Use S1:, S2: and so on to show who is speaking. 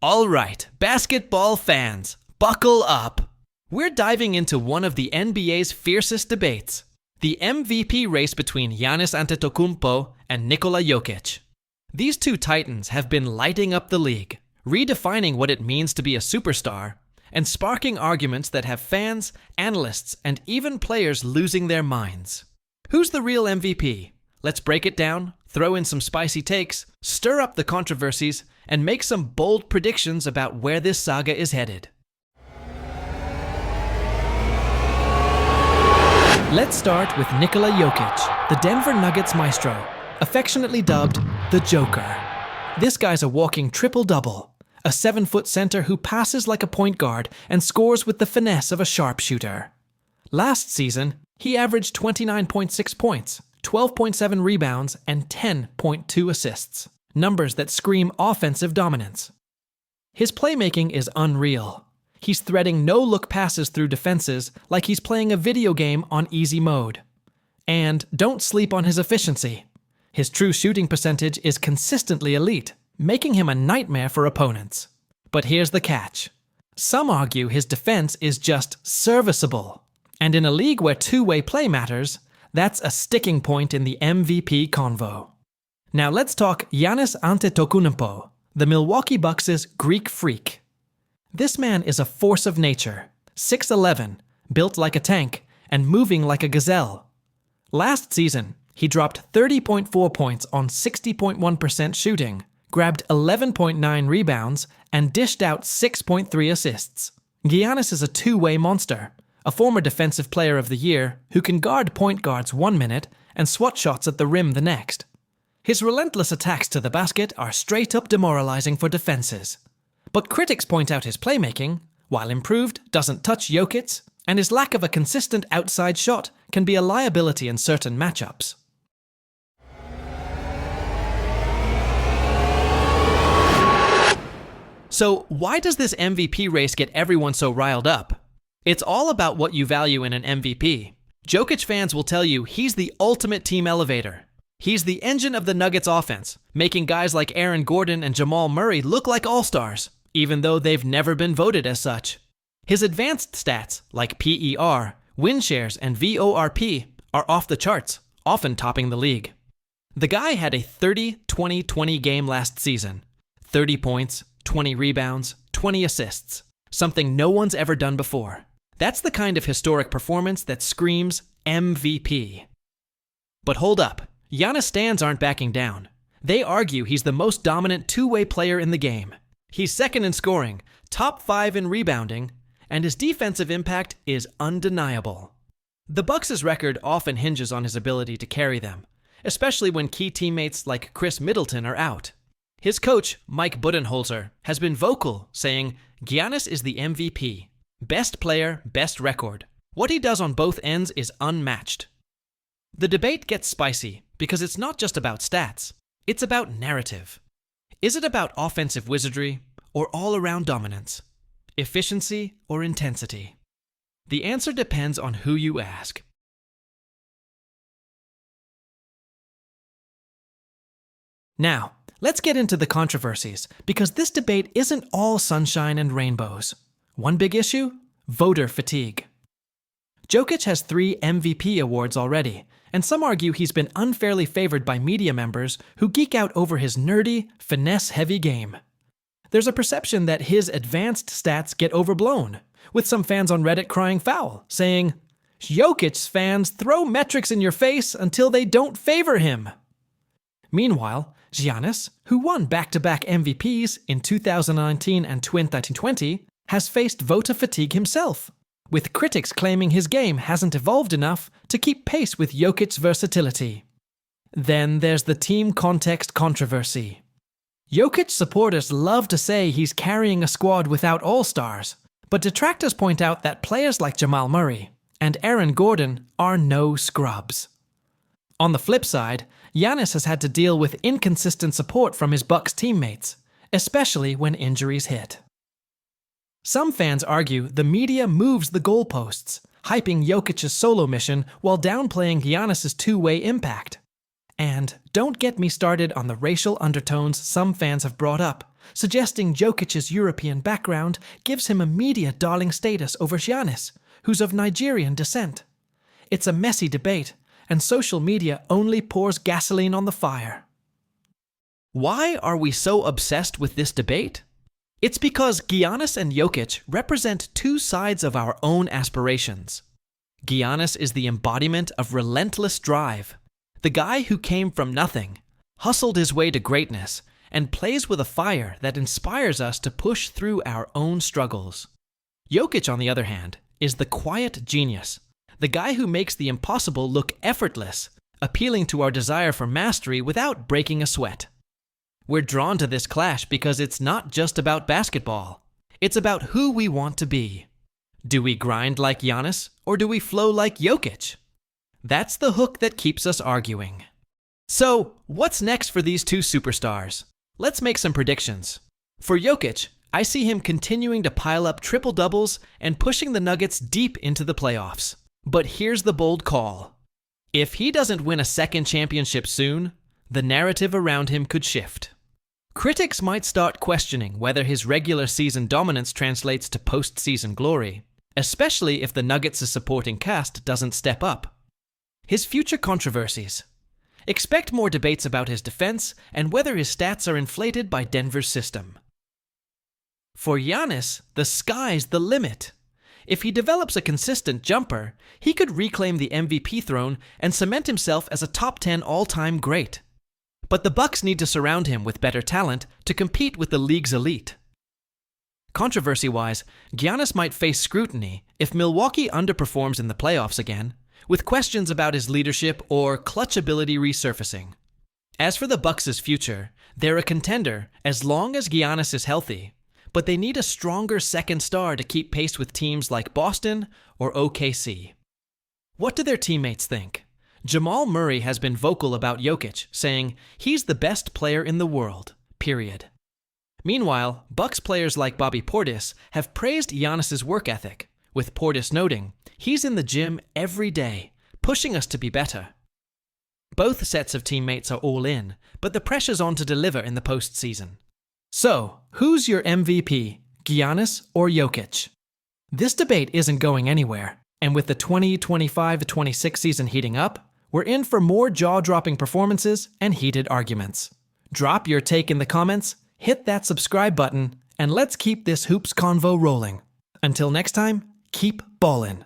S1: All right, basketball fans, buckle up. We're diving into one of the NBA's fiercest debates, the MVP race between Giannis Antetokounmpo and Nikola Jokić. These two titans have been lighting up the league, redefining what it means to be a superstar, and sparking arguments that have fans, analysts, and even players losing their minds. Who's the real MVP? Let's break it down, throw in some spicy takes, stir up the controversies, and make some bold predictions about where this saga is headed. Let's start with Nikola Jokić, the Denver Nuggets maestro, affectionately dubbed the Joker. This guy's a walking triple-double, a 7-foot center who passes like a point guard and scores with the finesse of a sharpshooter. Last season, he averaged 29.6 points, 12.7 rebounds, and 10.2 assists, numbers that scream offensive dominance. His playmaking is unreal. He's threading no-look passes through defenses like he's playing a video game on easy mode. And don't sleep on his efficiency. His true shooting percentage is consistently elite, making him a nightmare for opponents. But here's the catch. Some argue his defense is just serviceable. And in a league where two-way play matters, that's a sticking point in the MVP convo. Now let's talk Giannis Antetokounmpo, the Milwaukee Bucks' Greek freak. This man is a force of nature, 6'11", built like a tank, and moving like a gazelle. Last season, he dropped 30.4 points on 60.1% shooting, grabbed 11.9 rebounds, and dished out 6.3 assists. Giannis is a two-way monster, a former Defensive Player of the Year who can guard point guards 1 minute and swat shots at the rim the next. His relentless attacks to the basket are straight-up demoralizing for defenses. But critics point out his playmaking, while improved, doesn't touch Jokić, and his lack of a consistent outside shot can be a liability in certain matchups. So why does this MVP race get everyone so riled up? It's all about what you value in an MVP. Jokić fans will tell you he's the ultimate team elevator. He's the engine of the Nuggets offense, making guys like Aaron Gordon and Jamal Murray look like all-stars, even though they've never been voted as such. His advanced stats, like PER, win shares, and VORP, are off the charts, often topping the league. The guy had a 30-20-20 game last season. 30 points, 20 rebounds, 20 assists, something no one's ever done before. That's the kind of historic performance that screams MVP. But hold up, Giannis stans aren't backing down. They argue he's the most dominant two-way player in the game. He's second in scoring, top 5 in rebounding, and his defensive impact is undeniable. The Bucks' record often hinges on his ability to carry them, especially when key teammates like Chris Middleton are out. His coach, Mike Budenholzer, has been vocal, saying, Giannis is the MVP. Best player, best record. What he does on both ends is unmatched. The debate gets spicy because it's not just about stats. It's about narrative. Is it about offensive wizardry or all-around dominance? Efficiency or intensity? The answer depends on who you ask. Now, let's get into the controversies, because this debate isn't all sunshine and rainbows. One big issue? Voter fatigue. Jokić has 3 MVP awards already, and some argue he's been unfairly favored by media members who geek out over his nerdy, finesse-heavy game. There's a perception that his advanced stats get overblown, with some fans on Reddit crying foul, saying, Jokić fans throw metrics in your face until they don't favor him. Meanwhile, Giannis, who won back-to-back MVPs in 2019 and 2020, has faced voter fatigue himself, with critics claiming his game hasn't evolved enough to keep pace with Jokic's versatility. Then there's the team context controversy. Jokić supporters love to say he's carrying a squad without all-stars, but detractors point out that players like Jamal Murray and Aaron Gordon are no scrubs. On the flip side, Giannis has had to deal with inconsistent support from his Bucks teammates, especially when injuries hit. Some fans argue the media moves the goalposts, hyping Jokic's solo mission while downplaying Giannis' two-way impact. And don't get me started on the racial undertones some fans have brought up, suggesting Jokic's European background gives him immediate darling status over Giannis, who's of Nigerian descent. It's a messy debate, and social media only pours gasoline on the fire. Why are we so obsessed with this debate? It's because Giannis and Jokić represent two sides of our own aspirations. Giannis is the embodiment of relentless drive, the guy who came from nothing, hustled his way to greatness, and plays with a fire that inspires us to push through our own struggles. Jokić, on the other hand, is the quiet genius, the guy who makes the impossible look effortless, appealing to our desire for mastery without breaking a sweat. We're drawn to this clash because it's not just about basketball. It's about who we want to be. Do we grind like Giannis, or do we flow like Jokić? That's the hook that keeps us arguing. So, what's next for these two superstars? Let's make some predictions. For Jokić, I see him continuing to pile up triple-doubles and pushing the Nuggets deep into the playoffs. But here's the bold call. If he doesn't win a second championship soon, the narrative around him could shift. Critics might start questioning whether his regular season dominance translates to postseason glory, especially if the Nuggets' supporting cast doesn't step up. His future controversies. Expect more debates about his defense and whether his stats are inflated by Denver's system. For Giannis, the sky's the limit. If he develops a consistent jumper, he could reclaim the MVP throne and cement himself as a top 10 all-time great. But the Bucks need to surround him with better talent to compete with the league's elite. Controversy-wise, Giannis might face scrutiny if Milwaukee underperforms in the playoffs again, with questions about his leadership or clutch ability resurfacing. As for the Bucks' future, they're a contender as long as Giannis is healthy, but they need a stronger second star to keep pace with teams like Boston or OKC. What do their teammates think? Jamal Murray has been vocal about Jokić, saying he's the best player in the world, period. Meanwhile, Bucks players like Bobby Portis have praised Giannis' work ethic, with Portis noting, he's in the gym every day, pushing us to be better. Both sets of teammates are all in, but the pressure's on to deliver in the postseason. So, who's your MVP, Giannis or Jokić? This debate isn't going anywhere, and with the 2025-26 season heating up, we're in for more jaw-dropping performances and heated arguments. Drop your take in the comments, hit that subscribe button, and let's keep this hoops convo rolling. Until next time, keep ballin'.